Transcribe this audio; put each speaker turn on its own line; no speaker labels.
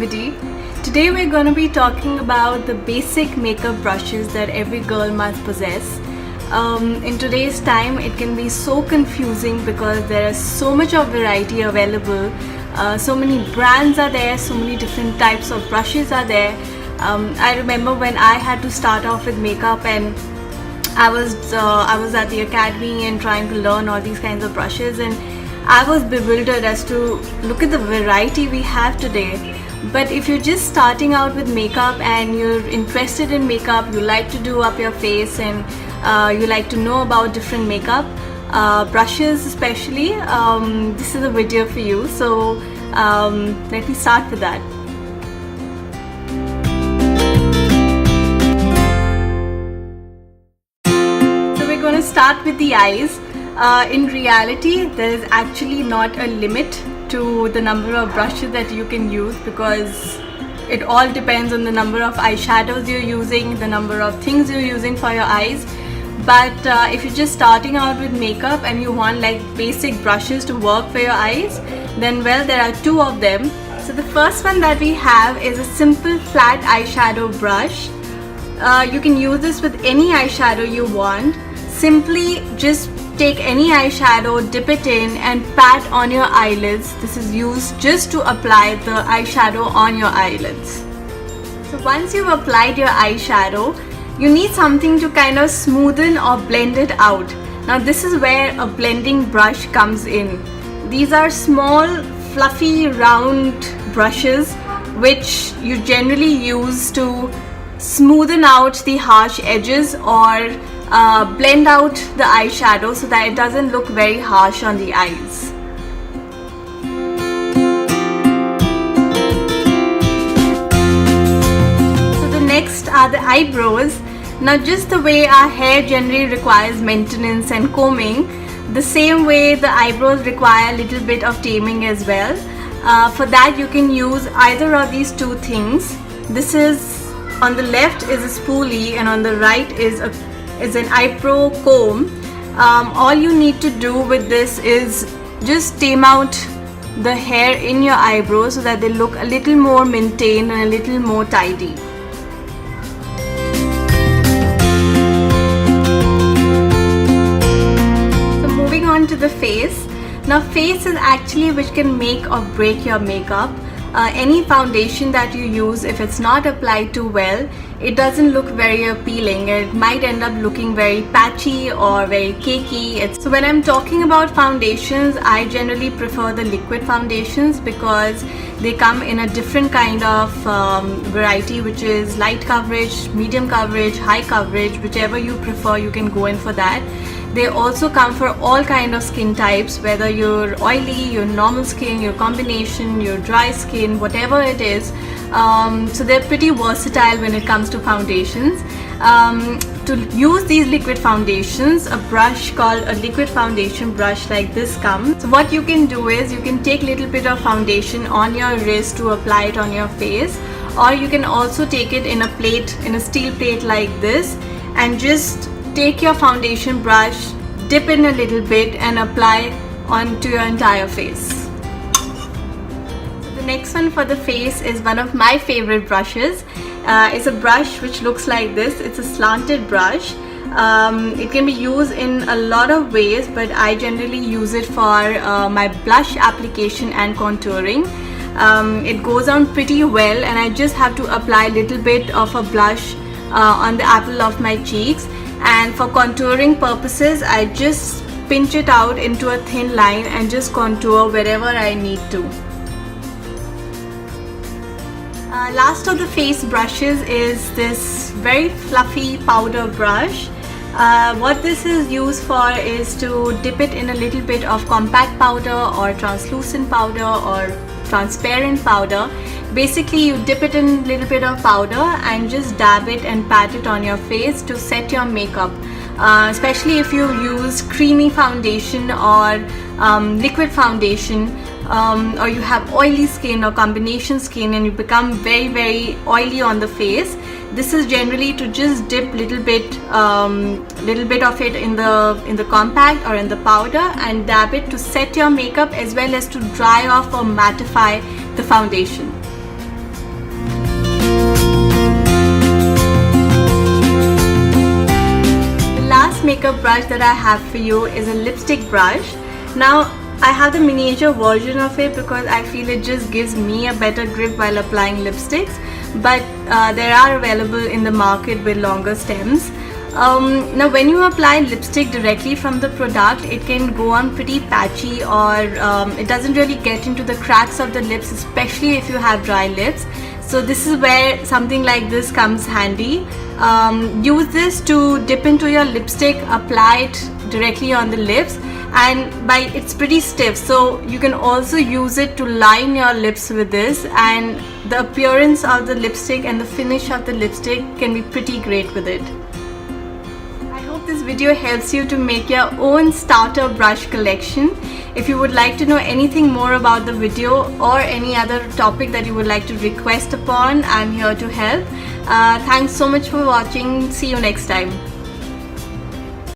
everybody. Today we're going to be talking about the basic makeup brushes that every girl must possess. In today's time it can be so confusing because there is so much of variety available. So many brands are there, so many different types of brushes are there. I remember when I had to start off with makeup and I was at the academy and trying to learn all these kinds of brushes, and I was bewildered as to look at the variety we have today. But if you're just starting out with makeup and you're interested in makeup, you like to do up your face and you like to know about different makeup brushes especially, this is a video for you. So let me start with that. So we're going to start with the eyes. In reality, there is actually not a limit to the number of brushes that you can use because it all depends on the number of eyeshadows you're using, the number of things you're using for your eyes. But if you're just starting out with makeup and you want like basic brushes to work for your eyes, then well, there are two of them. So the first one that we have is a simple flat eyeshadow brush. You can use this with any eyeshadow you want. Simply just take any eyeshadow, dip it in and pat on your eyelids. This is used just to apply the eyeshadow on your eyelids. So once you've applied your eyeshadow, you need something to kind of smoothen or blend it out. Now this is where a blending brush comes in. These are small, fluffy, round brushes which you generally use to smoothen out the harsh edges or blend out the eyeshadow so that it doesn't look very harsh on the eyes. So the next are the eyebrows. Now just the way our hair generally requires maintenance and combing, the same way the eyebrows require a little bit of taming as well. For that you can use either of these two things. This is, on the left is a spoolie and on the right is an eyebrow comb. All you need to do with this is just tame out the hair in your eyebrows so that they look a little more maintained and a little more tidy. So moving on to the face. Now face is actually which can make or break your makeup. Any foundation that you use, if it's not applied too well, it doesn't look very appealing. It might end up looking very patchy or very cakey. So when I'm talking about foundations, I generally prefer the liquid foundations because they come in a different kind of variety, which is light coverage, medium coverage, high coverage, whichever you prefer, you can go in for that. They also come for all kind of skin types, whether you're oily, your normal skin, your combination, your dry skin, whatever it is. So they're pretty versatile when it comes to foundations. To use these liquid foundations, a brush called a liquid foundation brush like this comes. So what you can do is you can take a little bit of foundation on your wrist to apply it on your face, or you can also take it in a plate, in a steel plate like this, and just take your foundation brush, dip in a little bit and apply onto your entire face. So the next one for the face is one of my favorite brushes. It's a brush which looks like this. It's a slanted brush. It can be used in a lot of ways, but I generally use it for my blush application and contouring. It goes on pretty well and I just have to apply a little bit of a blush on the apple of my cheeks. And for contouring purposes, I just pinch it out into a thin line and just contour wherever I need to. Last of the face brushes is this very fluffy powder brush. What this is used for is to dip it in a little bit of compact powder or translucent powder or transparent powder. Basically you dip it in a little bit of powder and just dab it and pat it on your face to set your makeup. Especially if you use creamy foundation or liquid foundation, or you have oily skin or combination skin and you become very oily on the face, this is generally to just dip little bit of it in the compact or in the powder and dab it to set your makeup as well as to dry off or mattify the foundation. makeup brush that I have for you is a lipstick brush. Now I have the miniature version of it because I feel it just gives me a better grip while applying lipsticks, but there are available in the market with longer stems. Now when you apply lipstick directly from the product, it can go on pretty patchy, or it doesn't really get into the cracks of the lips, especially if you have dry lips. So this is where something like this comes handy. Use this to dip into your lipstick, apply it directly on the lips, and it's pretty stiff, so you can also use it to line your lips with this, and the appearance of the lipstick and the finish of the lipstick can be pretty great with it. I hope this video helps you to make your own starter brush collection. If you would like to know anything more about the video or any other topic that you would like to request upon, I'm here to help. Thanks so much for watching. See you next time.